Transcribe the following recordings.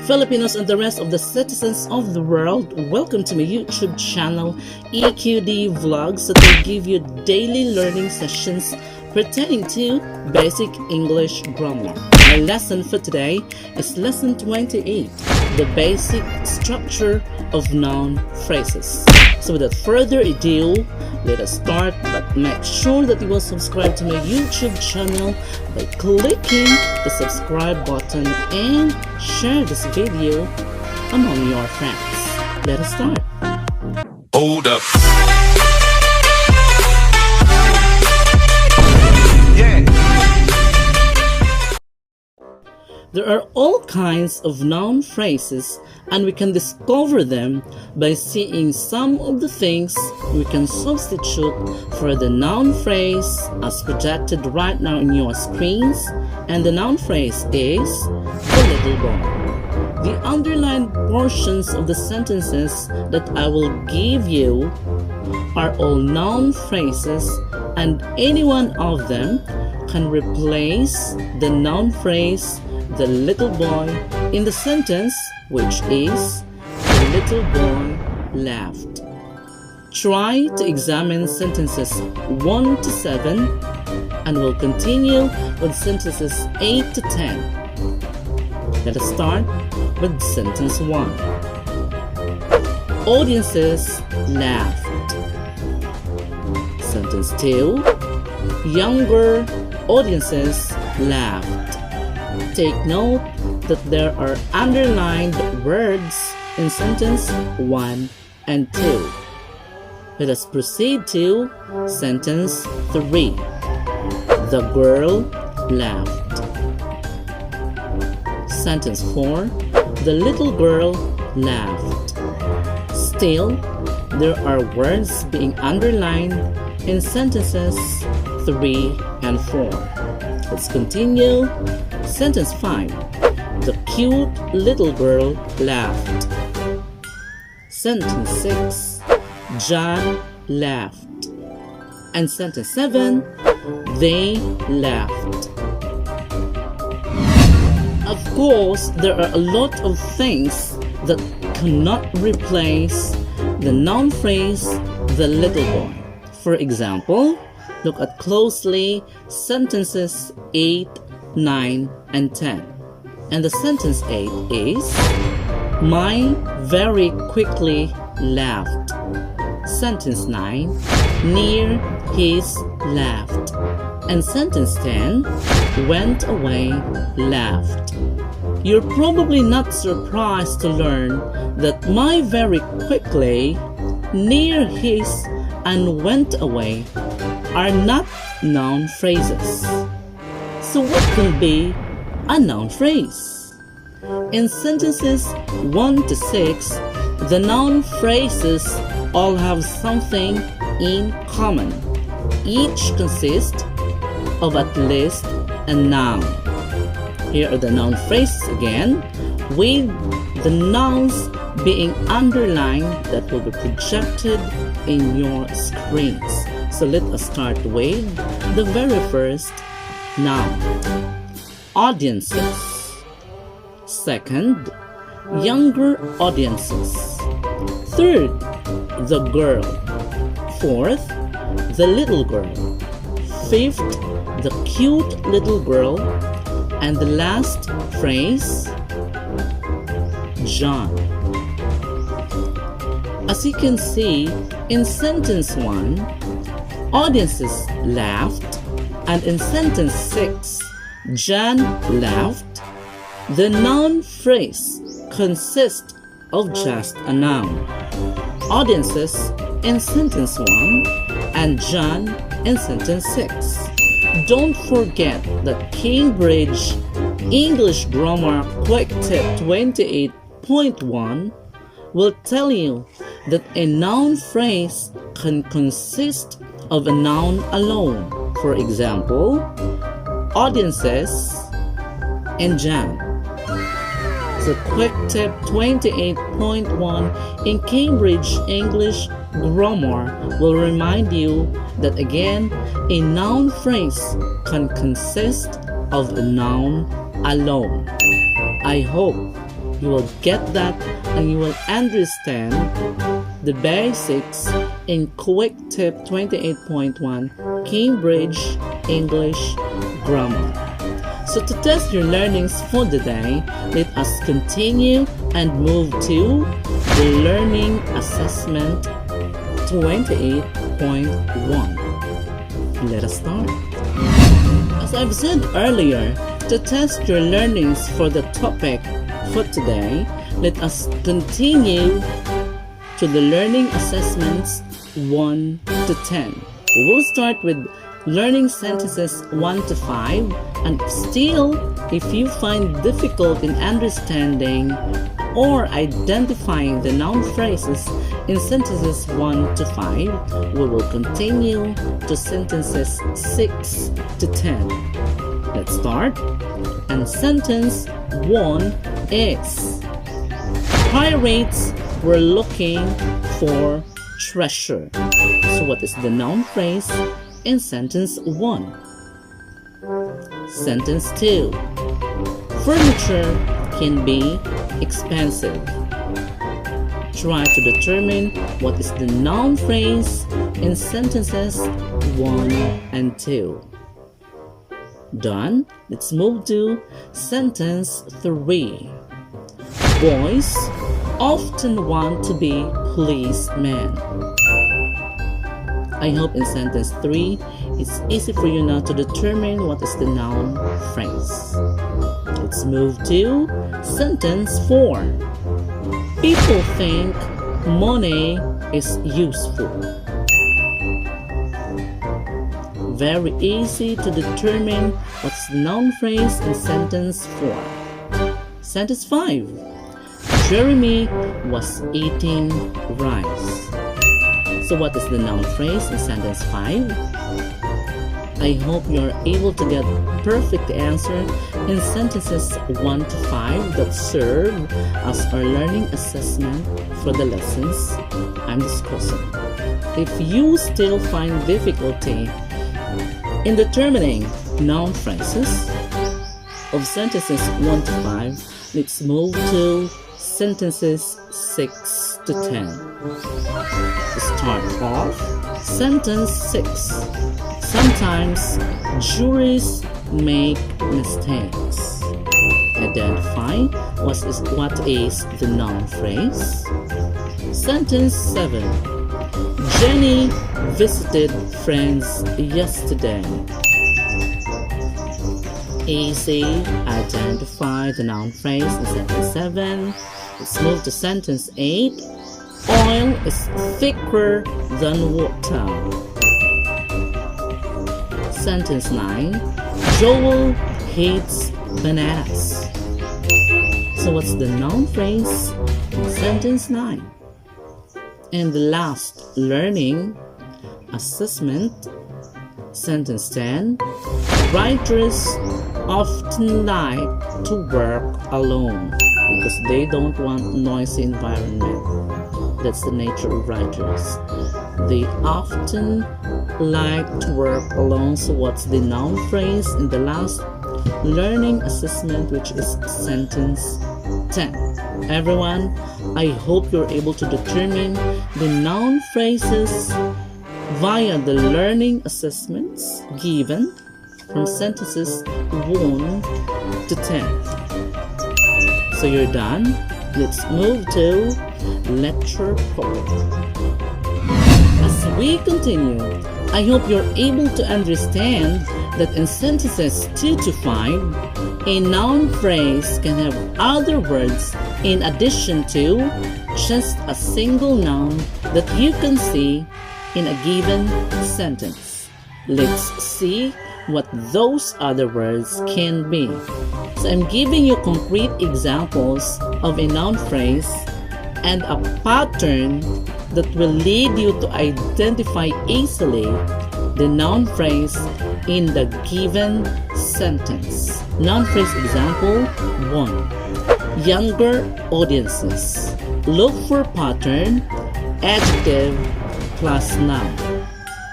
Filipinos and the rest of the citizens of the world, welcome to my YouTube channel, EQD Vlogs, that will give you daily learning sessions pertaining to basic English grammar. My lesson for today is lesson 28, the basic structure of noun phrases. So without further ado, let us start, but make sure that you will subscribe to my YouTube channel by clicking the subscribe button and share this video among your friends. Let us start. Hold up. There are all kinds of noun phrases, and we can discover them by seeing some of the things we can substitute for the noun phrase as projected right now in your screens. And the noun phrase is the little boy. The underlined portions of the sentences that I will give you are all noun phrases, and any one of them can replace the noun phrase the little boy in the sentence, which is the little boy laughed. Try to examine sentences 1 to 7, and we'll continue with sentences 8 to 10. Let us start with sentence 1. Audiences laughed. Sentence 2. Younger audiences laughed. Take note that there are underlined words in sentence 1 and 2. Let us proceed to sentence 3. The girl laughed. Sentence 4. The little girl laughed. Still, there are words being underlined in sentences 3 and 4. Let's continue. Sentence 5. The cute little girl laughed. Sentence 6. John laughed. And sentence 7. They laughed. Of course, there are a lot of things that cannot replace the noun phrase the little boy. For example, look at closely sentences 8, 9, and 10. And the sentence 8 is, Mine very quickly laughed. Sentence 9, near his laughed. And sentence 10, went away laughed. You're probably not surprised to learn that my very quickly, near his, and went away are not noun phrases. So what can be a noun phrase? In sentences 1 to 6, the noun phrases all have something in common. Each consists of at least a noun. Here are the noun phrases again, with the nouns being underlined that will be projected in your screens. So let us start with the very first noun. Audiences. Second, younger audiences. Third, the girl. Fourth, the little girl. Fifth, the cute little girl. And the last phrase, John. As you can see, in sentence 1, audiences laughed, and in sentence 6, John laughed. The noun phrase consists of just a noun. Audiences in sentence 1 and John in sentence 6. Don't forget that Cambridge English Grammar Quick Tip 28.1 will tell you that a noun phrase can consist of a noun alone. For example, audiences and John. So Quick Tip 28.1 in Cambridge English Grammar will remind you that again, a noun phrase can consist of a noun alone. I hope You will get that and you will understand the basics in Quick Tip 28.1 Cambridge English Grammar. So to test your learnings for the day, let us continue and move to the Learning Assessment 28.1. Let us start. As I've said earlier, to test your learnings for the topic for today, let us continue to the learning assessments 1 to 10. We'll start with learning sentences 1 to 5, and still, if you find difficult in understanding or identifying the noun phrases in sentences 1 to 5, we will continue to sentences 6 to 10. Let's start. And sentence 1 is: Pirates were looking for treasure. So what is the noun phrase in sentence 1? Sentence 2. Furniture can be expensive. Try to determine what is the noun phrase in sentences 1 and 2. Done. Let's move to sentence 3. Boys often want to be policemen. I hope in sentence 3, it's easy for you now to determine what is the noun phrase. Let's move to sentence 4. People think money is useful. Very easy to determine what's the noun phrase in sentence 4. Sentence 5. Jeremy was eating rice. So what is the noun phrase in sentence 5? I hope you're able to get perfect answer in sentences 1 to 5 that serve as our learning assessment for the lessons I'm discussing. If you still find difficulty in determining noun phrases of sentences 1 to 5, let's move to sentences 6 to 10. To start off, sentence 6. Sometimes juries make mistakes. Identify what is the noun phrase. Sentence 7. Jenny visited friends yesterday. Easy. Identify the noun phrase in sentence 7. Let's move to sentence 8. Oil is thicker than water. Sentence 9. Joel hates bananas. So what's the noun phrase in sentence 9? And the last learning assessment, sentence 10. Writers often like to work alone because they don't want noisy environment. That's the nature of writers. They often like to work alone. So what's the noun phrase in the last learning assessment, which is sentence 10? Everyone, I hope you're able to determine the noun phrases via the learning assessments given from sentences 1 to 10. So you're done. Let's move to lecture 4. As we continue, I hope you're able to understand that in sentences 2 to 5, a noun phrase can have other words in addition to just a single noun that you can see in a given sentence. Let's see what those other words can be. So I'm giving you concrete examples of a noun phrase and a pattern that will lead you to identify easily the noun phrase in the given sentence. Noun phrase example 1. Younger audiences. Look for pattern, adjective plus noun.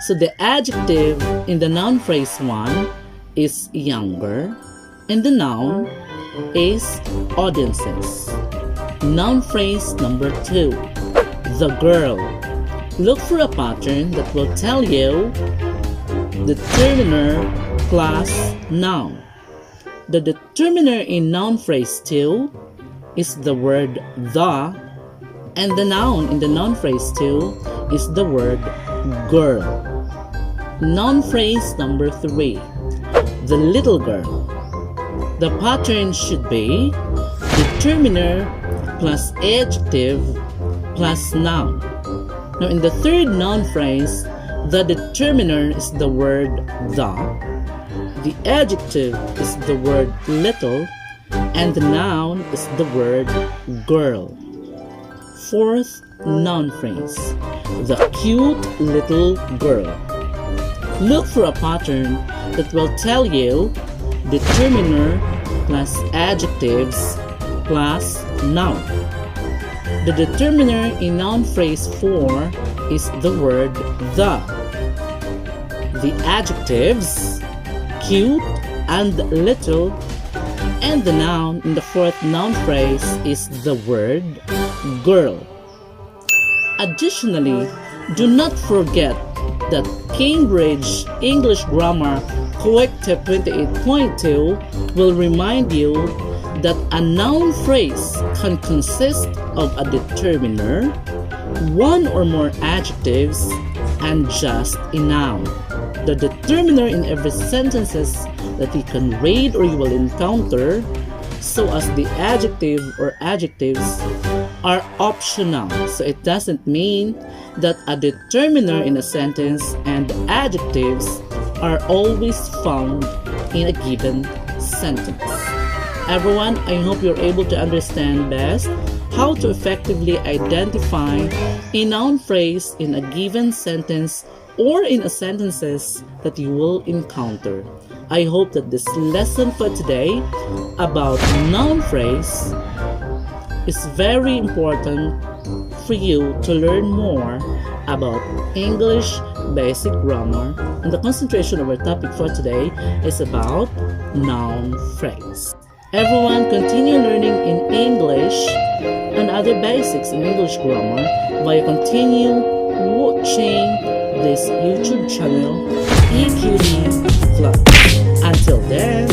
So the adjective in the noun phrase 1 is younger and the noun is audiences. Noun phrase number 2, the girl. Look for a pattern that will tell you determiner plus noun. The determiner in noun phrase 2 is the word the, and the noun in the noun phrase 2 is the word girl. Noun phrase number 3, the little girl. The pattern should be determiner plus adjective plus noun. Now in the third noun phrase, the determiner is the word the adjective is the word little, and the noun is the word girl. Fourth noun phrase, the cute little girl. Look for a pattern that will tell you determiner plus adjectives plus noun. The determiner in noun phrase 4 is the word the adjectives cute and little, and the noun in the fourth noun phrase is the word girl. Additionally, do not forget that Cambridge English Grammar Corrective 28.2 will remind you that a noun phrase can consist of a determiner, one or more adjectives, and just a noun. The determiner in every sentences that you can read or you will encounter, so as the adjective or adjectives are optional. So it doesn't mean that a determiner in a sentence and adjectives are always found in a given sentence. Everyone, I hope you're able to understand best how to effectively identify a noun phrase in a given sentence or in a sentences that you will encounter. I hope that this lesson for today about noun phrase is very important for you to learn more about English basic grammar, and the concentration of our topic for today is about noun phrase. Everyone, continue learning in English and other basics in English grammar by continue watching this YouTube channel, EQD Vlog. Until then,